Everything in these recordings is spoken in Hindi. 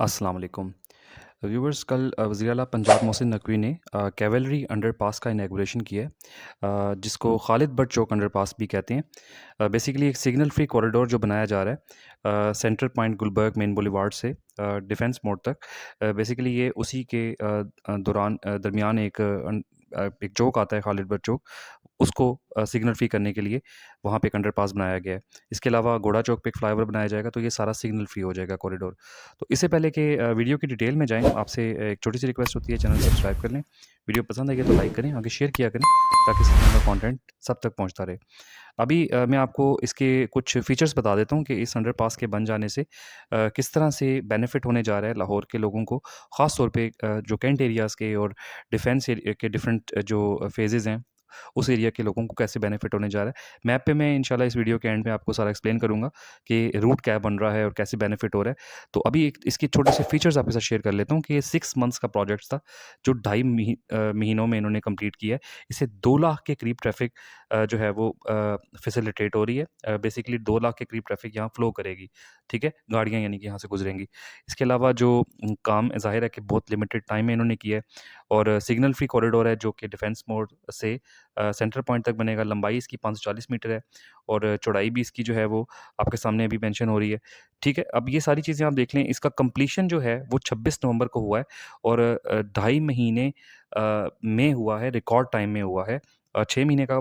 अस्सलाम वालेकुम व्यूवर्स। कल वज़ीर आला पंजाब मोहसिन नकवी ने कैवलरी अंडरपास का इनॉग्रेशन किया है, जिसको खालिद बट चौक अंडरपास भी कहते हैं। बेसिकली एक सिग्नल फ्री कॉरिडोर जो बनाया जा रहा है centre point Gulberg main boulevard से डिफेंस मोड़ तक। बेसिकली ये उसी के दरमियान एक चौक आता है, खालिद बट चौक। उसको सिग्नल फ्री करने के लिए वहाँ पे एक अंडरपास बनाया गया है। इसके अलावा घोड़ा चौक पे एक फ्लाईओवर बनाया जाएगा, तो ये सारा सिग्नल फ्री हो जाएगा कॉरिडोर। तो इससे पहले कि वीडियो की डिटेल में जाएँ, आपसे एक छोटी-सी रिक्वेस्ट होती है, चैनल सब्सक्राइब कर लें। वीडियो पसंद आई है तो लाइक करें, आगे शेयर किया करें, ताकि इस तरह का कंटेंट सब तक पहुँचता रहे। अभी मैं आपको इसके कुछ फीचर्स बता देता हूँ कि इस अंडरपास के बन जाने से किस तरह से बेनिफिट होने जा रहा है लाहौर के लोगों को। ख़ास तौर पे जो कैंट एरियाज़ के और डिफेंस एरिया के डिफरेंट जो फ़ेज़ेज़ हैं, उस एरिया के लोगों को कैसे बेनिफिट होने जा रहा है। मैप पे मैं इंशाल्लाह इस वीडियो के एंड में आपको सारा एक्सप्लेन करूँगा कि रूट क्या बन रहा है और कैसे बेनिफिट हो रहा है। तो अभी एक इसके छोटे से फीचर्स आपके साथ शेयर कर लेता हूँ कि ये 6 मंथ्स का प्रोजेक्ट था, जो ढाई महीनों में इन्होंने कंप्लीट किया है। इससे 2 लाख के करीब ट्रैफ़िक जो है वो फैसिलिटेट हो रही है। बेसिकली 2 लाख के करीब ट्रैफ़िक यहाँ फ़्लो करेगी, ठीक है? गाड़ियाँ यानी कि यहाँ से गुज़रेंगी। इसके अलावा जो काम ज़ाहिर है कि बहुत लिमिटेड टाइम में इन्होंने किया है, और सिग्नल फ्री कॉरिडोर है जो कि डिफेंस मोड़ से सेंटर पॉइंट तक बनेगा। लंबाई इसकी 540 मीटर है, और चौड़ाई भी इसकी जो है वो आपके सामने अभी मेंशन हो रही है, ठीक है? अब ये सारी चीज़ें आप देख लें, इसका कंप्लीशन जो है वो 26 नवंबर को हुआ है, और ढाई महीने में हुआ है, रिकॉर्ड टाइम में हुआ है। 6 महीने का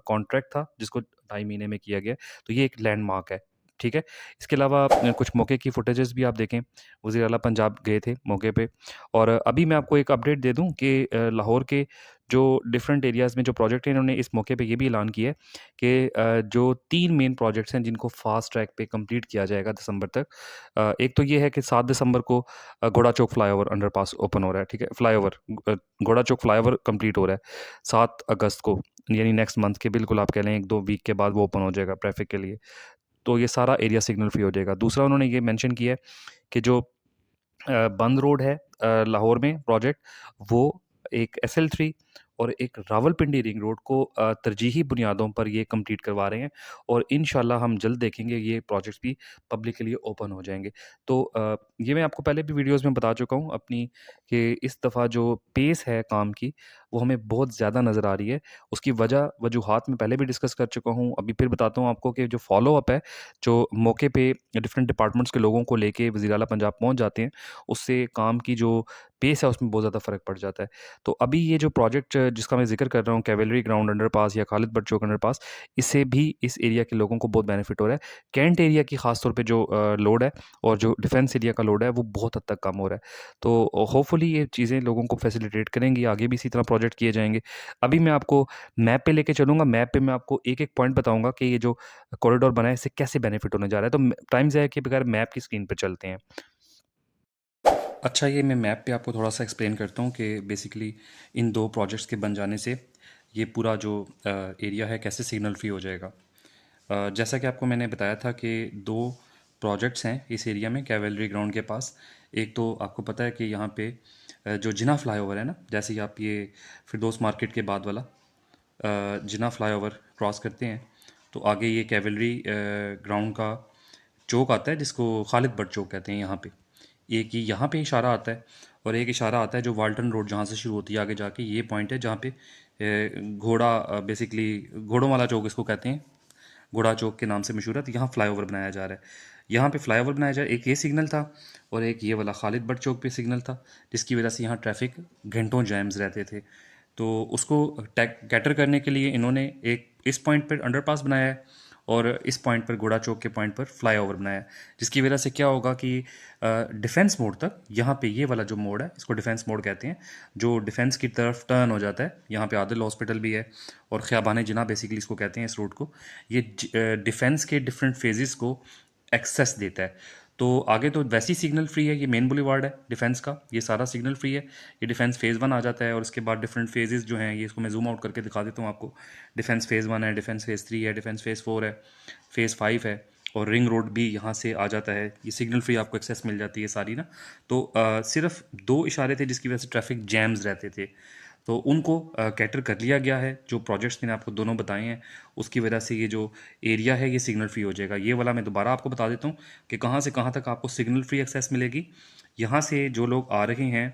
कॉन्ट्रैक्ट था, जिसको ढाई महीने में किया गया है, तो ये एक लैंडमार्क है, ठीक है? इसके अलावा कुछ मौके की फुटेजेस भी आप देखें, वज़ीर आला पंजाब गए थे मौके पे। और अभी मैं आपको एक अपडेट दे दूँ कि लाहौर के जो डिफरेंट एरियाज़ में जो प्रोजेक्ट हैं, इन्होंने इस मौके पे ये भी ऐलान किया है कि जो 3 मेन प्रोजेक्ट्स हैं जिनको फ़ास्ट ट्रैक पे कंप्लीट किया जाएगा दिसंबर तक। एक तो ये है कि 7 दिसंबर को घोड़ा चौक फ्लाईओवर अंडरपास ओपन हो रहा है, ठीक है? घोड़ा चौक फ्लाईओवर कंप्लीट हो रहा है 7 अगस्त को, यानी नेक्स्ट मंथ के बिल्कुल आप कह लें 1-2 वीक के बाद वो ओपन हो जाएगा ट्रैफ़िक के लिए। तो ये सारा एरिया सिग्नल फ्री हो जाएगा। दूसरा उन्होंने ये मेंशन किया है कि जो बंद रोड है लाहौर में प्रोजेक्ट, वो एक एसएल-3 और एक रावलपिंडी रिंग रोड को तरजीही बुनियादों पर ये कंप्लीट करवा रहे हैं, और इंशाल्लाह हम जल्द देखेंगे ये प्रोजेक्ट्स भी पब्लिक के लिए ओपन हो जाएँगे। तो ये मैं आपको पहले भी वीडियोज़ में बता चुका हूँ अपनी, कि इस दफ़ा जो पेस है काम की, वो हमें बहुत ज़्यादा नज़र आ रही है। उसकी वजूहात मैं पहले भी डिस्कस कर चुका हूँ, अभी फिर बताता हूँ आपको कि जो फ़ॉलो-अप है, जो मौके पे डिफरेंट डिपार्टमेंट्स के लोगों को लेके वज़ीर आला पंजाब पहुँच जाते हैं, उससे काम की जो पेस है उसमें बहुत ज़्यादा फ़र्क पड़ जाता है। तो अभी ये जो प्रोजेक्ट जिसका मैं ज़िक्र कर रहा हूँ, कैवेलरी ग्राउंड अंडरपास या खालिद बट चौक अंडरपास, इससे भी इस एरिया के लोगों को बहुत बेनिफिट हो रहा है। कैंट एरिया की ख़ास तौर पे जो लोड है, और जो डिफेंस एरिया का लोड है, वो बहुत हद तक कम हो रहा है। तो होपफुली ये चीज़ें लोगों को फैसिलिटेट करेंगी, आगे भी इसी तरह प्रोजेक्ट किए जाएँगे। अभी मैं आपको मैप पे लेके चलूँगा, मैप पे मैं आपको एक-एक पॉइंट बताऊँगा कि ये जो कॉरिडोर बना है, इससे कैसे बेनिफिट होने जा रहा है। तो टाइम ज़ाया किए बगैर मैप की स्क्रीन पे चलते हैं। अच्छा, ये मैं मैप पे आपको थोड़ा-सा एक्सप्लेन करता हूँ कि बेसिकली इन 2 प्रोजेक्ट्स के बन जाने से ये पूरा जो एरिया है कैसे सिग्नल फ्री हो जाएगा। जैसा कि आपको मैंने बताया था कि 2 प्रोजेक्ट्स हैं इस एरिया में कैवेलरी ग्राउंड के पास। एक तो आपको पता है कि यहाँ पे जो जिना फ्लाईओवर है ना, जैसे ही आप ये फिरदौस मार्केट के बाद वाला जिना फ्लाईओवर क्रॉस करते हैं, तो आगे ये कैवेलरी ग्राउंड का चौक आता है, जिसको खालिद बट चौक कहते हैं यहाँ पे। एक ये यहाँ पे इशारा आता है, और एक इशारा आता है जो वाल्टन रोड जहाँ से शुरू होती है आगे जाके, ये पॉइंट है जहाँ पे घोड़ा बेसिकली घोड़ों वाला चौक इसको कहते हैं, घोड़ा चौक के नाम से मशहूर है। तो यहाँ फ्लाईओवर बनाया जा रहा है, यहाँ पे फ्लाईओवर बनाया जा रहा है। एक ये सिग्नल था, और एक ये वाला खालिद बट चौक पे सिग्नल था, जिसकी वजह से यहाँ ट्रैफिक घंटों जैम्स रहते थे। तो उसको कैटर करने के लिए इन्होंने एक इस पॉइंट पर अंडरपास बनाया है, और इस पॉइंट पर घोड़ा चौक के पॉइंट पर फ्लाईओवर बनाया है, जिसकी वजह से क्या होगा कि डिफेंस मोड़ तक, यहाँ पे ये वाला जो मोड़ है इसको डिफेंस मोड़ कहते हैं, जो डिफेंस की तरफ टर्न हो जाता है। यहाँ पे आदिल हॉस्पिटल भी है, और ख़ियाबान जिना बेसिकली इसको कहते हैं इस रोड को। ये डिफेंस के डिफरेंट फेजेस को एक्सेस देता है। तो आगे तो वैसी सिग्नल फ्री है, ये मेन बुलेवार्ड है डिफेंस का, ये सारा सिग्नल फ्री है। ये डिफेंस फेज़ 1 आ जाता है, और उसके बाद डिफरेंट फेजेस जो हैं, ये इसको मैं जूम आउट करके दिखा देता हूँ आपको। डिफेंस फेज़ 1 है, डिफेंस फेज़ 3 है, डिफेंस फेज़ 4 है, फेज़ 5 है, और रिंग रोड भी यहाँ से आ जाता है। ये सिग्नल फ्री आपको एक्सेस मिल जाती है सारी ना। तो सिर्फ 2 इशारे थे जिसकी वजह से ट्रैफिक जैम्स रहते थे। तो उनको कैटर कर लिया गया है। जो प्रोजेक्ट्स मैंने आपको दोनों बताए हैं उसकी वजह से ये जो एरिया है ये सिग्नल फ्री हो जाएगा। ये वाला मैं दोबारा आपको बता देता हूँ कि कहाँ से कहाँ तक आपको सिग्नल फ्री एक्सेस मिलेगी। यहाँ से जो लोग आ रहे हैं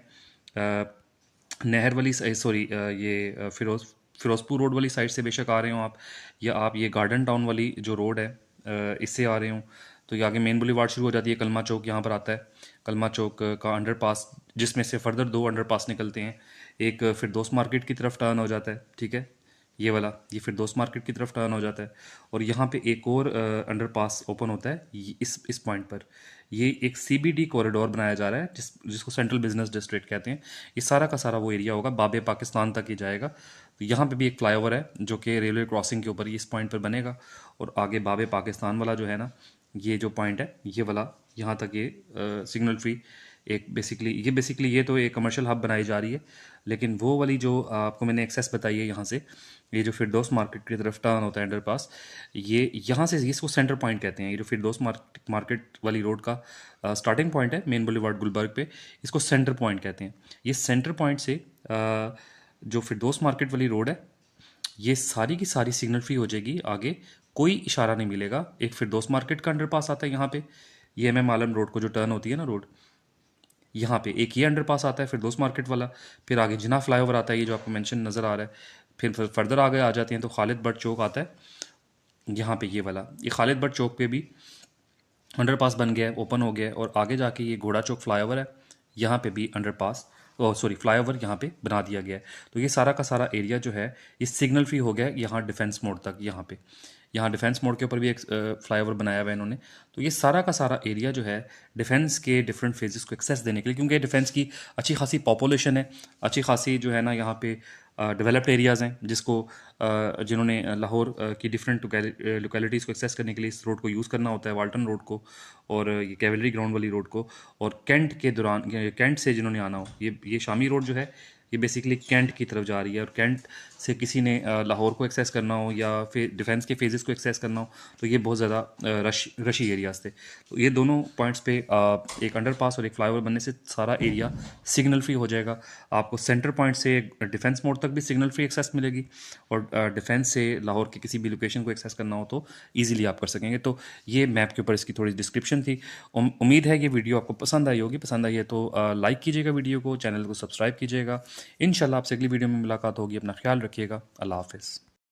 नहर वाली सॉरी ये फिरोज़पुर रोड वाली साइड से बेशक आ रहे हो आप, या आप ये गार्डन टाउन वाली जो रोड है इससे आ रहे हो, तो ये आगे मेन बुलेवार्ड शुरू हो जाती है। कलमा चौक यहाँ पर आता है। कलमा चौक का अंडरपास जिसमें से फर्दर दो अंडरपास निकलते हैं, एक फिरदौस मार्केट की तरफ टर्न हो जाता है, ठीक है, ये वाला, ये फिरदौस मार्केट की तरफ टर्न हो जाता है। और यहाँ पे एक और अंडरपास ओपन होता है इस पॉइंट पर। ये एक सीबीडी कॉरिडोर बनाया जा रहा है जिसको सेंट्रल बिजनेस डिस्ट्रिक्ट कहते हैं। ये सारा का सारा वो एरिया होगा, बाबे पाकिस्तान तक ही जाएगा। तो यहाँ पे भी एक फ्लाईओवर है जो कि रेलवे क्रॉसिंग के ऊपर इस पॉइंट पर बनेगा, और आगे बाबे पाकिस्तान वाला जो है ना, ये जो पॉइंट है ये वाला, यहाँ तक ये सिग्नल फ्री एक बेसिकली ये तो एक कमर्शियल हब बनाई जा रही है। लेकिन वो वाली जो आपको मैंने एक्सेस बताई है यहाँ से, ये जो फिरदौस मार्केट की तरफ टर्न होता है अंडरपास, ये यहाँ से इसको सेंटर पॉइंट कहते हैं। ये जो फिरदौस मार्केट वाली रोड का स्टार्टिंग पॉइंट है मेन बुलेवार्ड गुलबर्ग पे, इसको सेंटर पॉइंट कहते हैं। ये सेंटर पॉइंट से जो फिरदौस मार्केट वाली रोड है ये सारी की सारी सिग्नल फ्री हो जाएगी। आगे कोई इशारा नहीं मिलेगा। एक फिरदौस मार्केट का अंडरपास आता है यहाँ पे, ये एम आलम रोड को जो टर्न होती है ना रोड, यहाँ पे एक ये अंडरपास आता है फिरदौस मार्केट वाला। फिर आगे जिना फ्लाईओवर आता है, ये जो आपको मेंशन नज़र आ रहा है। फिर फर्दर आगे आ जाते हैं तो खालिद बट चौक आता है यहाँ पे, ये वाला, ये खालिद बट चौक पे भी अंडरपास बन गया है, ओपन हो गया है। और आगे जाके ये घोड़ा चौक फ्लाईओवर है, यहाँ पे भी अंडरपास सॉरी फ्लाईओवर यहाँ पे बना दिया गया है। तो ये सारा का सारा एरिया जो है ये सिग्नल फ्री हो गया है यहाँ डिफेंस मोड तक। यहाँ डिफेंस मोड के ऊपर भी एक फ्लाईओवर बनाया हुआ है इन्होंने। तो ये सारा का सारा एरिया जो है डिफेंस के डिफरेंट फेजेस को एक्सेस देने के लिए, क्योंकि डिफेंस की अच्छी खासी पॉपुलेशन है, अच्छी खासी जो है ना यहाँ पे डेवलप्ड एरियाज़ हैं जिन्होंने लाहौर की डिफरेंट लोकेलिटीज़ को एक्सेस करने के लिए इस रोड को यूज़ करना होता है, वाल्टन रोड को और ये कैवलरी ग्राउंड वाली रोड को। और कैंट के दौरान कैंट से जिन्होंने आना हो, ये शामी रोड जो है ये बेसिकली कैंट की तरफ जा रही है। और कैंट से किसी ने लाहौर को एक्सेस करना हो या फिर डिफेंस के फेजेस को एक्सेस करना हो, तो ये बहुत ज़्यादा रशी एरियाज थे। तो ये दोनों पॉइंट्स पे एक अंडरपास और एक फ्लाईओवर बनने से सारा एरिया सिग्नल फ्री हो जाएगा। आपको सेंटर पॉइंट से डिफेंस मोड तक भी सिग्नल फ्री एक्सेस मिलेगी, और डिफेंस से लाहौर की किसी भी लोकेशन को एक्सेस करना हो तो ईजिली आप कर सकेंगे। तो ये मैप के ऊपर इसकी थोड़ी डिस्क्रिप्शन थी। उम्मीद है ये वीडियो आपको पसंद आई होगी। पसंद आई है तो लाइक कीजिएगा वीडियो को, चैनल को सब्सक्राइब कीजिएगा। इंशाल्लाह आपसे अगली वीडियो में मुलाकात होगी। अपना ख्याल रखिएगा। अल्लाह हाफ़िज़।